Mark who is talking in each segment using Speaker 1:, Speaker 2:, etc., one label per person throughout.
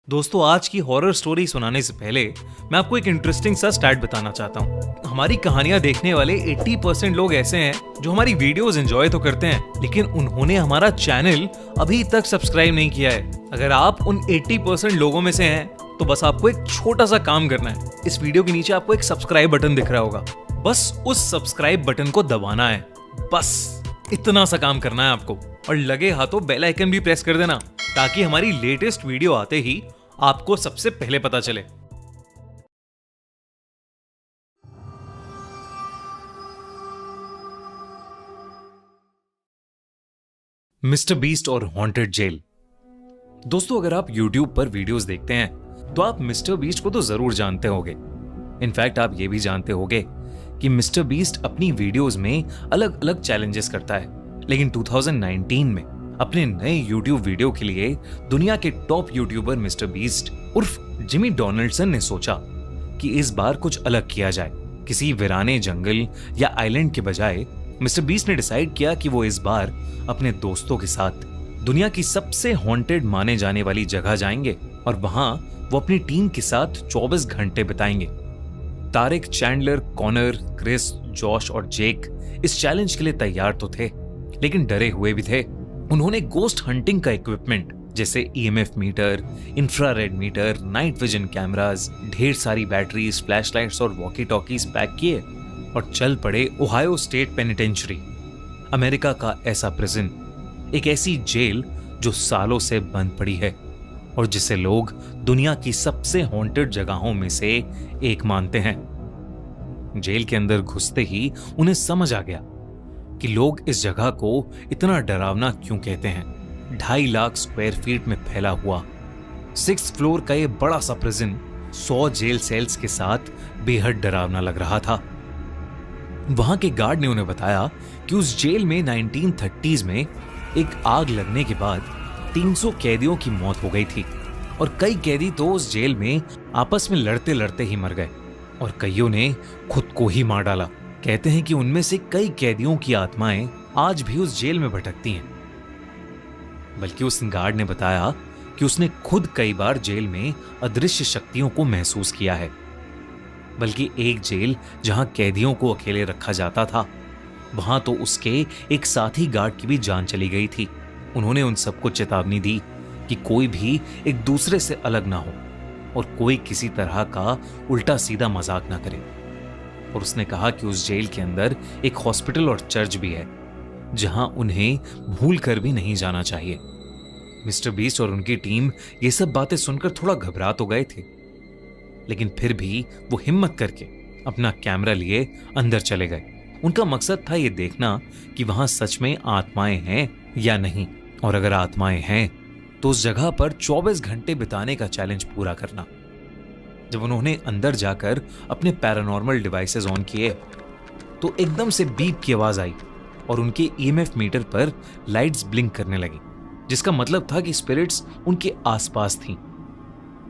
Speaker 1: दोस्तों, आज की हॉरर स्टोरी सुनाने से पहले मैं आपको एक इंटरेस्टिंग सा स्टैट बताना चाहता हूँ। हमारी कहानियां देखने वाले 80% लोग ऐसे हैं जो हमारी वीडियोस एंजॉय तो करते हैं, लेकिन उन्होंने हमारा चैनल अभी तक सब्सक्राइब नहीं किया है। अगर आप उन 80% लोगों में से हैं, तो बस आपको एक छोटा सा काम करना है। इस वीडियो के नीचे आपको एक सब्सक्राइब बटन दिख रहा होगा, बस उस सब्सक्राइब बटन को दबाना है। बस इतना सा काम करना है आपको, और लगे हाथों बेल आइकन भी प्रेस कर देना, ताकि हमारी लेटेस्ट वीडियो आते ही आपको सबसे पहले पता चले। मिस्टर बीस्ट और हॉन्टेड जेल। दोस्तों, अगर आप YouTube पर वीडियोस देखते हैं तो आप मिस्टर बीस्ट को तो जरूर जानते होंगे। इनफैक्ट आप ये भी जानते होंगे कि मिस्टर बीस्ट अपनी वीडियोस में अलग अलग चैलेंजेस करता है, लेकिन 2019 में अपने नए YouTube वीडियो के लिए दुनिया के टॉप यूट्यूबर मिस्टर बीस्ट उर्फ जिमी डोनाल्डसन ने सोचा कि इस बार कुछ अलग किया जाए। किसी वीराने जंगल या आइलैंड के बजाय मिस्टर बीस्ट ने डिसाइड किया कि वो इस बार अपने दोस्तों के साथ दुनिया की सबसे हॉन्टेड माने जाने वाली जगह जाएंगे और वहां वो अपनी टीम के साथ 24 घंटे बिताएंगे। Tariq, Chandler, Connor, Chris, Josh और जेक इस चैलेंज के लिए तैयार तो थे, लेकिन डरे हुए भी थे। उन्होंने गोस्ट हंटिंग का इक्विपमेंट जैसे EMF meter, infrared meter, night vision cameras, ढेर सारी बैटरीज, फ्लैशलाइट्स और वॉकी टॉकीज पैक किए और चल पड़े ओहायो स्टेट पेनिटेंशियरी, अमेरिका का ऐसा प्रिजन, एक ऐसी जेल जो सालों से बंद पड़ी है और जिसे लोग दुनिया की सबसे हॉन्टेड जगहों में से एक मानते हैं। जेल के अंदर घुसते ही उन्हें समझ आ गया कि लोग इस जगह को इतना डरावना क्यों कहते हैं। 2.5 लाख स्क्वायर फीट में फैला हुआ 6th फ्लोर का ये बड़ा सा प्रिजन 100 जेल सेल्स के साथ बेहद डरावना लग रहा था। वहां के गार्ड ने उन्हें बताया कि उस जेल में 1930s में एक आग लगने के बाद 300 कैदियों की मौत हो गई थी और कई कैदी तो उस जेल में आपस में लड़ते लड़ते ही मर गए और कईयों ने खुद को ही मार डाला। कहते हैं कि उनमें से कई कैदियों की आत्माएं आज भी उस जेल में भटकती हैं। बल्कि उस गार्ड ने बताया कि उसने खुद कई बार जेल में अदृश्य शक्तियों को महसूस किया है। बल्कि एक जेल जहां कैदियों को अकेले रखा जाता था, वहां तो उसके एक साथी गार्ड की भी जान चली गई थी। उन्होंने उन सबको चेतावनी दी कि कोई भी एक दूसरे से अलग ना हो और कोई किसी तरह का उल्टा सीधा मजाक ना करे। और उसने कहा कि उस जेल के अंदर एक हॉस्पिटल और चर्च भी है जहां उन्हें भूल कर भी नहीं जाना चाहिए। मिस्टर बीस्ट और उनकी टीम ये सब बातें सुनकर थोड़ा घबरा तो गए थे, लेकिन फिर भी वो हिम्मत करके अपना कैमरा लिए अंदर चले गए। उनका मकसद था ये देखना कि वहां सच में आत्माएं हैं या नहीं, और अगर आत्माएं हैं तो उस जगह पर 24 घंटे बिताने का चैलेंज पूरा करना। जब उन्होंने अंदर जाकर अपने पैरानॉर्मल डिवाइसेस ऑन किए तो एकदम से बीप की आवाज आई और उनके EMF मीटर पर लाइट्स ब्लिंक करने लगी, जिसका मतलब था कि स्पिरिट्स उनके आसपास थीं।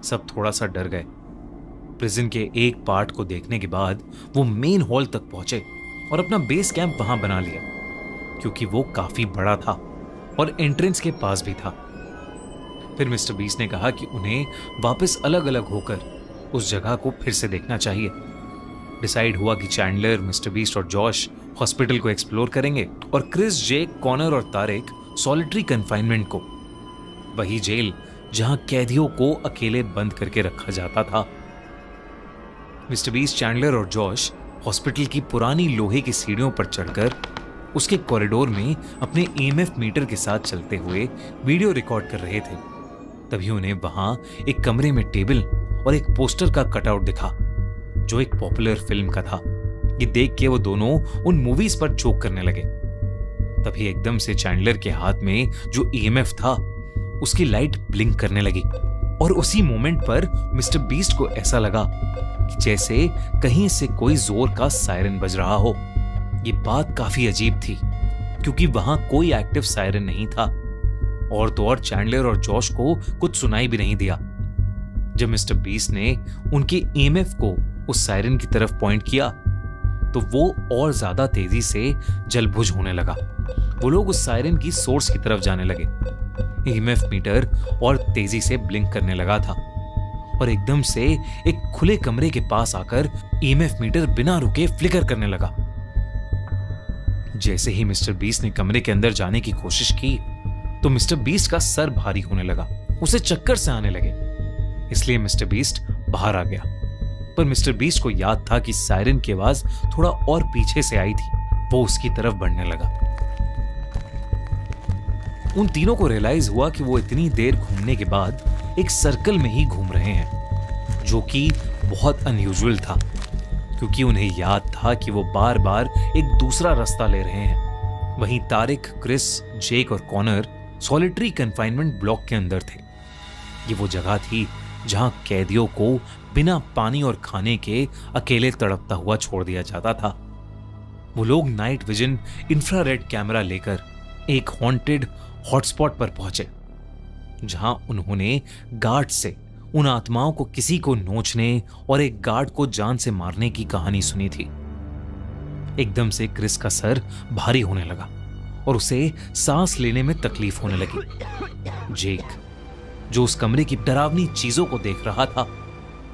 Speaker 1: सब थोड़ा सा डर गए। प्रिजन के एक पार्ट को देखने के बाद वो मेन हॉल तक पहुंचे और अपना बेस कैंप वहां बना लिया, क्योंकि वो काफी बड़ा था और एंट्रेंस के पास भी था। फिर मिस्टर बीस्ट ने कहा कि उन्हें वापस अलग अलग होकर उस जगह को फिर से देखना चाहिए। डिसाइड हुआ कि चैंडलर, मिस्टर बीस्ट और जॉश हॉस्पिटल को एक्सप्लोर करेंगे और क्रिस, जेक, कॉनर और तारिक सॉलिटरी कन्फाइनमेंट को, वही जेल जहां कैदियों को अकेले बंद करके रखा जाता था। मिस्टर बीस्ट, चैंडलर और जॉश हॉस्पिटल की पुरानी लोहे की सीढ़ियों पर चढ़कर उसके कॉरिडोर में अपने EMF मीटर के साथ चलते हुए वीडियो रिकॉर्ड कर रहे थे। तभी उन्हें वहां एक कमरे में टेबल और एक पोस्टर का कटआउट दिखा जो एक पॉपुलर फिल्म का था। ये देख के वो दोनों उन मूवीज पर जोक करने लगे। तभी एकदम से चैंडलर के हाथ में जो EMF था उसकी लाइट ब्लिंक करने लगी और उसी मोमेंट पर मिस्टर बीस्ट को ऐसा लगा कि जैसे कहीं से कोई जोर का सायरन बज रहा हो। ये बात काफी अजीब थी क्योंकि वहां कोई एक्टिव सायरन नहीं था, और तो और चैंडलर और जॉश को कुछ सुनाई भी नहीं दिया। जब मिस्टर बीस्ट ने उनके EMF को उस सायरन की तरफ पॉइंट किया तो वो और ज्यादा तेजी से जलबुझ होने लगा। वो लोग उस सायरन की सोर्स की तरफ जाने लगे ईएमएफ मीटर और तेजी से ब्लिंक करने लगा था और एकदम से एक खुले कमरे के पास आकर ईएमएफ मीटर बिना रुके फ्लिकर करने लगा। जैसे ही मिस्टर बीस्ट ने कमरे के अंदर जाने की कोशिश की तो मिस्टर बीस्ट का सर भारी होने लगा, उसे चक्कर से आने लगे। इसलिए मिस्टर बीस्ट बाहर आ गया, पर मिस्टर बीस्ट को याद था कि सायरन की आवाज थोड़ा और पीछे से आई थी। वो उसकी तरफ बढ़ने लगा। उन तीनों को रियलाइज हुआ कि वो इतनी देर घूमने के बाद एक सर्कल में ही घूम रहे हैं, जो कि बहुत अनयूजुअल था, क्योंकि उन्हें याद था कि वो बार बार एक दूसरा रास्ता ले रहे हैं। वहीं तारिक, क्रिस, जेक और कॉनर सॉलिटरी कन्फाइनमेंट ब्लॉक के अंदर थे। ये वो जगह थी जहां कैदियों को बिना पानी और खाने के अकेले तड़पता हुआ छोड़ दिया जाता था। वो लोग नाइट विजन इंफ्रारेड कैमरा लेकर एक हॉन्टेड हॉटस्पॉट पर पहुंचे, जहां उन्होंने गार्ड से उन आत्माओं को किसी को नोचने और एक गार्ड को जान से मारने की कहानी सुनी थी। एकदम से क्रिस का सर भारी होने लगा और उसे सांस लेने में तकलीफ होने लगी। जेक, जो उस कमरे की डरावनी चीजों को देख रहा था,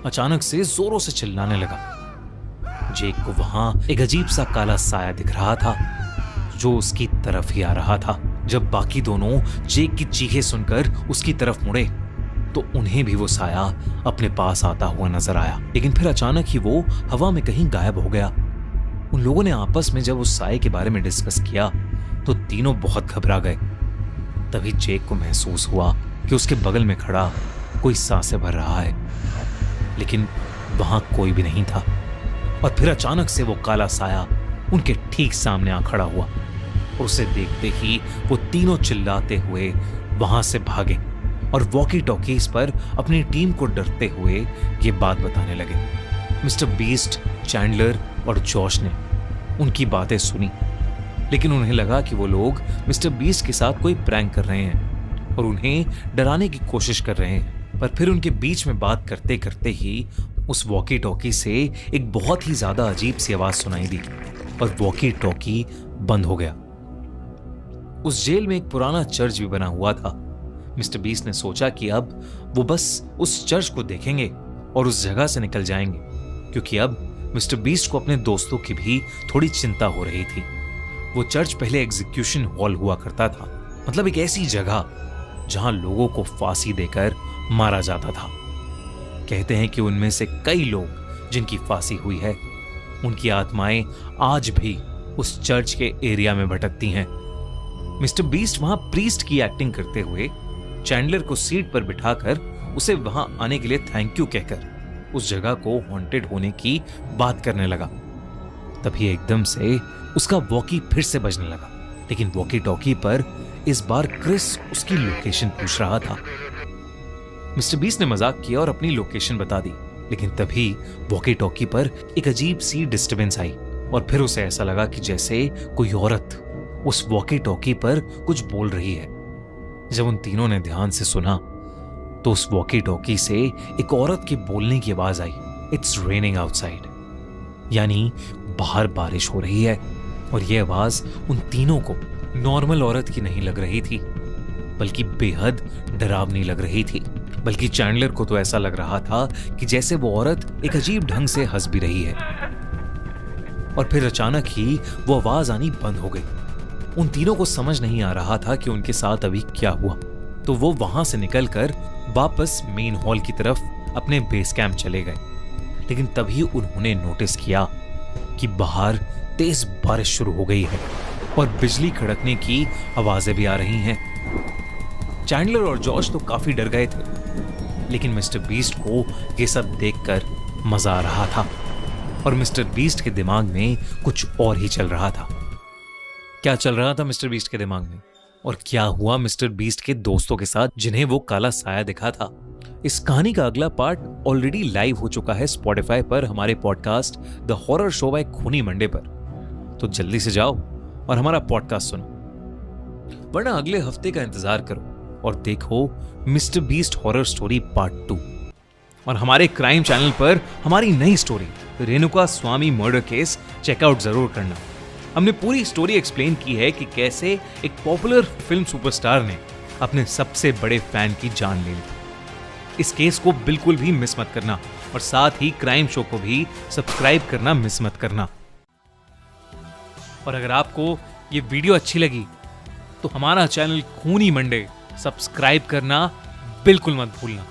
Speaker 1: अचानक से जोरों से चिल्लाने लगा। जेक को वहां एक अजीब सा काला साया दिख रहा था जो उसकी तरफ ही आ रहा था। जब बाकी दोनों जेक की चीखें सुनकर उसकी तरफ मुड़े तो उन्हें भी वो साया अपने पास आता हुआ नजर आया, लेकिन फिर अचानक ही वो हवा में कहीं गायब हो गया। उन लोगों ने आपस में जब उस साये के बारे में डिस्कस किया तो तीनों बहुत घबरा गए। तभी जेक को महसूस हुआ कि उसके बगल में खड़ा कोई सांसें भर रहा है, लेकिन वहां कोई भी नहीं था। और फिर अचानक से वो काला साया उनके ठीक सामने आ खड़ा हुआ और उसे देखते ही वो तीनों चिल्लाते हुए वहां से भागे और वॉकी टॉकीज पर अपनी टीम को डरते हुए ये बात बताने लगे। मिस्टर बीस्ट, चैंडलर और जॉश ने उनकी बातें सुनी, लेकिन उन्हें लगा कि वो लोग मिस्टर बीस्ट के साथ कोई प्रैंक कर रहे हैं और उन्हें डराने की कोशिश कर रहे हैं। पर फिर उनके बीच में बात करते करते ही उस वॉकी टॉकी से एक बहुत ही ज्यादा अजीब सी आवाज सुनाई दी और वॉकी टॉकी बंद हो गया। उस जेल में एक पुराना चर्च भी बना हुआ था। मिस्टर बीस्ट ने सोचा कि अब वो बस उस चर्च को देखेंगे और उस जगह से निकल जाएंगे, क्योंकि अब मिस्टर बीस्ट को अपने दोस्तों की भी थोड़ी चिंता हो रही थी। वो चर्च पहले एग्जीक्यूशन हॉल हुआ करता था, मतलब एक ऐसी जगह जहां लोगों को फांसी देकर मारा जाता था। कहते हैं कि उनमें से कई लोग जिनकी फांसी हुई है, उनकी आत्माएं आज भी उस चर्च के एरिया में भटकती हैं। मिस्टर बीस्ट वहां प्रीस्ट की एक्टिंग करते हुए चैंडलर को सीट पर बिठाकर उसे वहां आने के लिए थैंक यू कहकर उस जगह को हॉन्टेड होने की बात करने लगा। तभी एकदम से उसका वॉकी फिर से बजने लगा, लेकिन वॉकी टॉकी पर इस बार क्रिस उसकी लोकेशन पूछ रहा था। मिस्टर बीस्ट ने मजाक किया और अपनी लोकेशन बता दी, लेकिन तभी वॉकी टॉकी पर एक अजीब सी डिस्टर्बेंस आई और फिर उसे ऐसा लगा कि जैसे कोई औरत उस वॉकी टॉकी पर कुछ बोल रही है। जब उन तीनों ने ध्यान से सुना तो उस वॉकी टॉकी से एक औरत के बोलने की आवाज आई, इट्स रेनिंग आउटसाइड, यानी बाहर बारिश हो रही है। और यह आवाज उन तीनों को नॉर्मल औरत की नहीं लग रही थी, बल्कि बेहद डरावनी लग रही थी। बल्कि चैंडलर को तो ऐसा लग रहा था कि जैसे वो औरत एक अजीब ढंग से हंस भी रही है। और फिर अचानक ही वो आवाज आनी बंद हो गई। उन तीनों को समझ नहीं आ रहा था कि उनके साथ अभी क्या हुआ, तो वो वहां से निकलकर वापस मेन हॉल की तरफ अपने बेस कैंप चले गए। लेकिन तभी उन्होंने नोटिस किया कि बाहर तेज बारिश शुरू हो गई है और बिजली कड़कने की आवाजें भी आ रही हैं। चैंडलर और जॉश तो काफी डर गए थे, लेकिन मिस्टर बीस्ट को ये सब देखकर मजा आ रहा था और मिस्टर बीस्ट के दिमाग में कुछ और ही चल रहा था। क्या चल रहा था मिस्टर बीस्ट के दिमाग में और क्या हुआ मिस्टर बीस्ट के दोस्तों के साथ जिन्हें वो काला साया दिखा था? इस कहानी का अगला पार्ट ऑलरेडी लाइव हो चुका है स्पॉटिफाई पर हमारे podcast the horror show by Khooni Monday पर, तो जल्दी से जाओ और हमारा पॉडकास्ट सुनो, वरना अगले हफ्ते का इंतजार करो और देखो mister beast horror story part 2। और हमारे क्राइम चैनल पर हमारी नई स्टोरी रेणुका स्वामी मर्डर केस चेकआउट जरूर करना। हमने पूरी स्टोरी एक्सप्लेन की है कि कैसे एक पॉपुलर फिल्म सुपरस्टार ने अपने सबसे बड़े फैन की जान ले ली। इस केस को बिल्कुल भी मिस मत करना और साथ ही क्राइम शो को भी सब्सक्राइब करना मिस मत करना। और अगर आपको ये वीडियो अच्छी लगी तो हमारा चैनल खूनी मंडे सब्सक्राइब करना बिल्कुल मत भूलना।